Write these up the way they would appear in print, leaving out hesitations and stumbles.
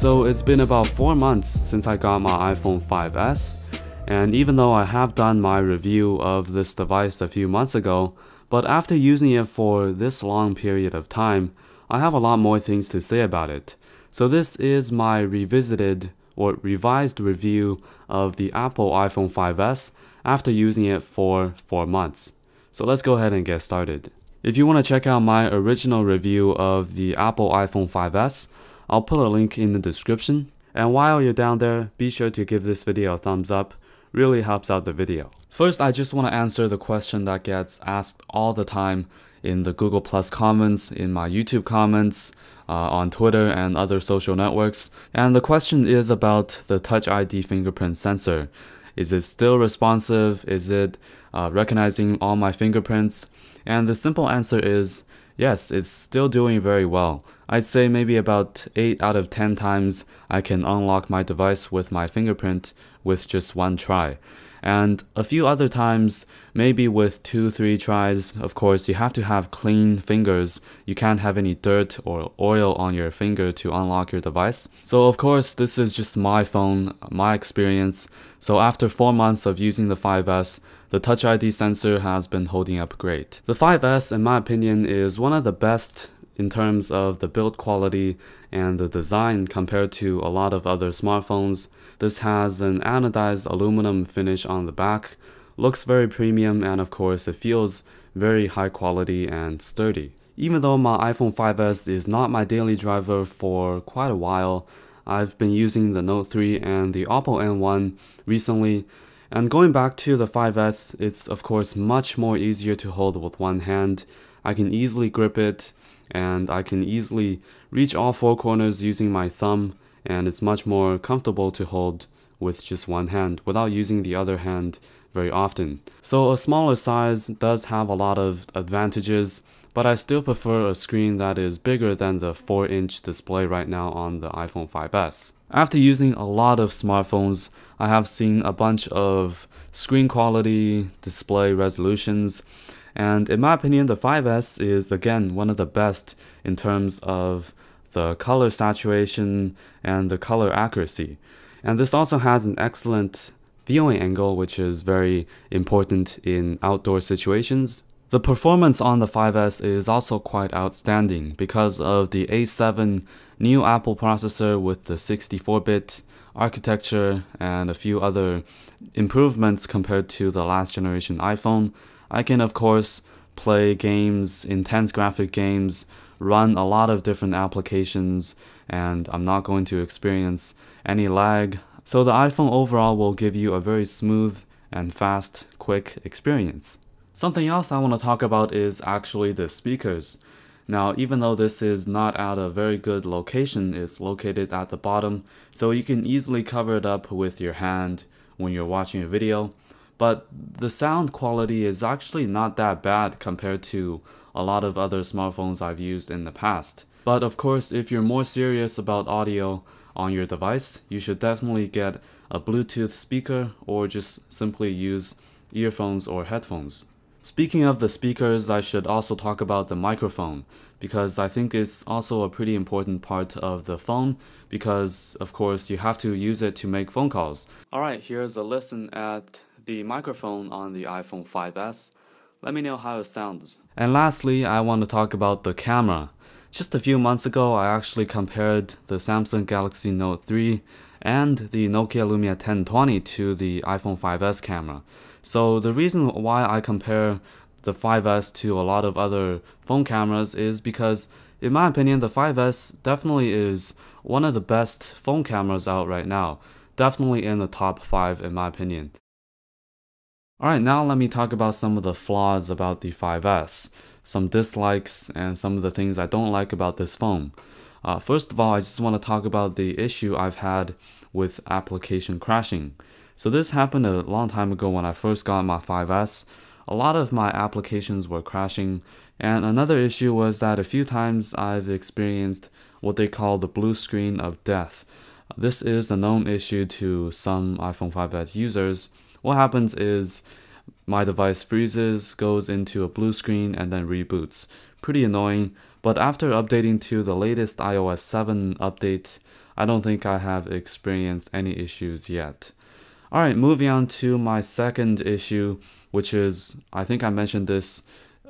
So it's been about 4 months since I got my iPhone 5S, and even though I have done my review of this device a few months ago, but after using it for this long period of time, I have a lot more things to say about it. So this is my revisited or revised review of the Apple iPhone 5S after using it for 4 months. So let's go ahead and get started. If you want to check out my original review of the Apple iPhone 5S, I'll put a link in the description. And while you're down there, be sure to give this video a thumbs up. Really helps out the video. First, I just want to answer the question that gets asked all the time in the Google Plus comments, in my YouTube comments, on Twitter and other social networks. And the question is about the Touch ID fingerprint sensor. Is it still responsive? Is it recognizing all my fingerprints? And the simple answer is yes, it's still doing very well. I'd say maybe about 8 out of 10 times I can unlock my device with my fingerprint with just one try. And a few other times, maybe with 2-3 tries. Of course, you have to have clean fingers. You can't have any dirt or oil on your finger to unlock your device. So of course, this is just my phone, my experience. So after 4 months of using the 5S, the Touch ID sensor has been holding up great. The 5S, in my opinion, is one of the best in terms of the build quality and the design compared to a lot of other smartphones. This has an anodized aluminum finish on the back, looks very premium, and of course it feels very high quality and sturdy. Even though my iPhone 5S is not my daily driver for quite a while, I've been using the Note 3 and the Oppo N1 recently, and going back to the 5S, it's of course much more easier to hold with one hand. I can easily grip it, and I can easily reach all 4 corners using my thumb, and it's much more comfortable to hold with just one hand without using the other hand very often. So a smaller size does have a lot of advantages, but I still prefer a screen that is bigger than the 4-inch display right now on the iPhone 5S. After using a lot of smartphones, I have seen a bunch of screen quality, display resolutions, and in my opinion, the 5S is again one of the best in terms of the color saturation and the color accuracy. And this also has an excellent viewing angle, which is very important in outdoor situations. The performance on the 5S is also quite outstanding because of the A7 new Apple processor with the 64-bit architecture and a few other improvements compared to the last generation iPhone. I can of course play games, intense graphic games, run a lot of different applications, and I'm not going to experience any lag. So the iPhone overall will give you a very smooth and fast, quick experience. Something else I want to talk about is actually the speakers. Now, even though this is not at a very good location, it's located at the bottom, so you can easily cover it up with your hand when you're watching a video. But the sound quality is actually not that bad compared to a lot of other smartphones I've used in the past. But of course, if you're more serious about audio on your device, you should definitely get a Bluetooth speaker or just simply use earphones or headphones. Speaking of the speakers, I should also talk about the microphone, because I think it's also a pretty important part of the phone, because of course you have to use it to make phone calls. Alright, here's a listen at the microphone on the iPhone 5S. Let me know how it sounds. And lastly, I want to talk about the camera. Just a few months ago, I actually compared the Samsung Galaxy Note 3 and the Nokia Lumia 1020 to the iPhone 5S camera. So the reason why I compare the 5S to a lot of other phone cameras is because, in my opinion, the 5S definitely is one of the best phone cameras out right now. Definitely in the top 5 in my opinion. Alright, now let me talk about some of the flaws about the 5S, some dislikes, and some of the things I don't like about this phone. First of all, I just want to talk about the issue I've had with application crashing. So this happened a long time ago when I first got my 5S. A lot of my applications were crashing, and another issue was that a few times I've experienced what they call the blue screen of death. This is a known issue to some iPhone 5S users. What happens is my device freezes, goes into a blue screen, and then reboots. Pretty annoying, but after updating to the latest iOS 7 update, I don't think I have experienced any issues yet. Alright, moving on to my second issue, which is, I think I mentioned this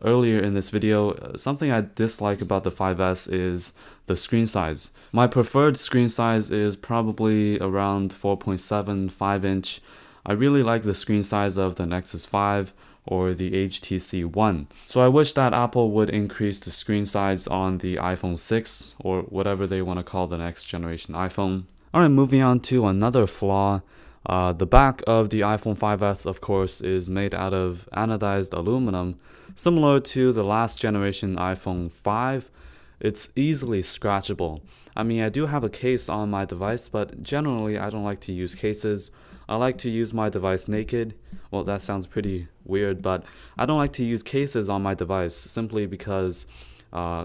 earlier in this video, something I dislike about the 5S is the screen size. My preferred screen size is probably around 4.75 inch. I really like the screen size of the Nexus 5 or the HTC One. So I wish that Apple would increase the screen size on the iPhone 6 or whatever they want to call the next generation iPhone. Alright, moving on to another flaw. The back of the iPhone 5S, of course, is made out of anodized aluminum, similar to the last generation iPhone 5. It's easily scratchable. I mean, I do have a case on my device, but generally I don't like to use cases. I like to use my device naked. Well, that sounds pretty weird, but I don't like to use cases on my device simply because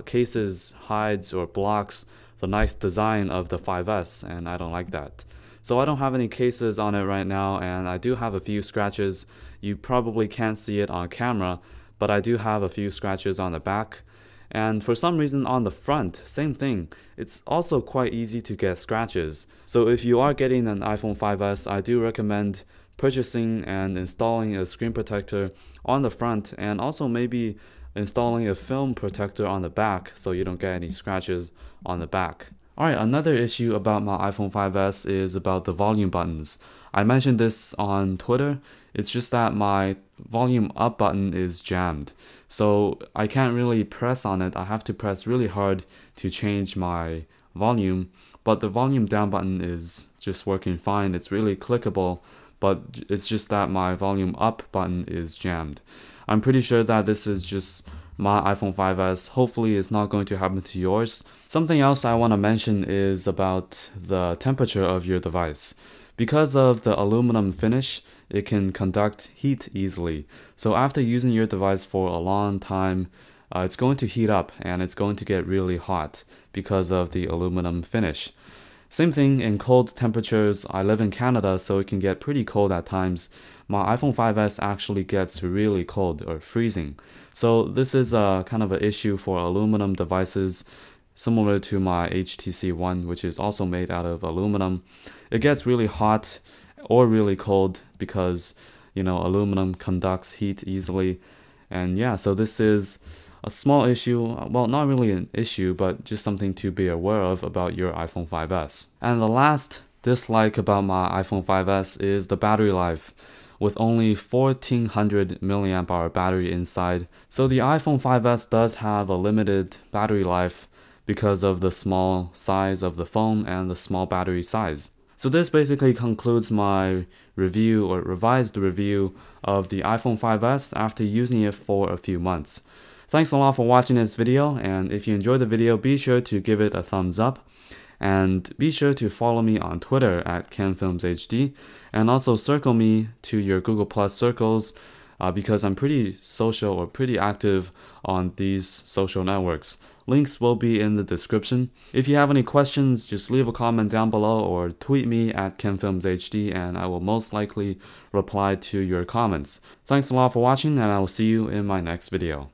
cases hides or blocks the nice design of the 5S, and I don't like that. So I don't have any cases on it right now, and I do have a few scratches. You probably can't see it on camera, but I do have a few scratches on the back. And for some reason on the front, same thing. It's also quite easy to get scratches. So if you are getting an iPhone 5S, I do recommend purchasing and installing a screen protector on the front, and also maybe installing a film protector on the back so you don't get any scratches on the back. Alright, another issue about my iPhone 5S is about the volume buttons. I mentioned this on Twitter. It's just that my volume up button is jammed. So I can't really press on it. I have to press really hard to change my volume. But the volume down button is just working fine. It's really clickable, but it's just that my volume up button is jammed. I'm pretty sure that this is just my iPhone 5S. Hopefully it's not going to happen to yours. Something else I want to mention is about the temperature of your device. Because of the aluminum finish, it can conduct heat easily. So after using your device for a long time, it's going to heat up and it's going to get really hot because of the aluminum finish. Same thing in cold temperatures. I live in Canada, so it can get pretty cold at times. My iPhone 5S actually gets really cold or freezing. So this is a kind of an issue for aluminum devices, similar to my HTC One, which is also made out of aluminum. It gets really hot or really cold because, you know, aluminum conducts heat easily. And yeah, so this is a small issue, well, not really an issue, but just something to be aware of about your iPhone 5S. And the last dislike about my iPhone 5S is the battery life, with only 1400 milliamp hour battery inside. So the iPhone 5S does have a limited battery life because of the small size of the phone and the small battery size. So this basically concludes my review or revised review of the iPhone 5S after using it for a few months. Thanks a lot for watching this video, and if you enjoyed the video, be sure to give it a thumbs up, and be sure to follow me on Twitter at KenFilmsHD, and also circle me to your Google Plus circles because I'm pretty social or pretty active on these social networks. Links will be in the description. If you have any questions, just leave a comment down below or tweet me at KenFilmsHD, and I will most likely reply to your comments. Thanks a lot for watching, and I will see you in my next video.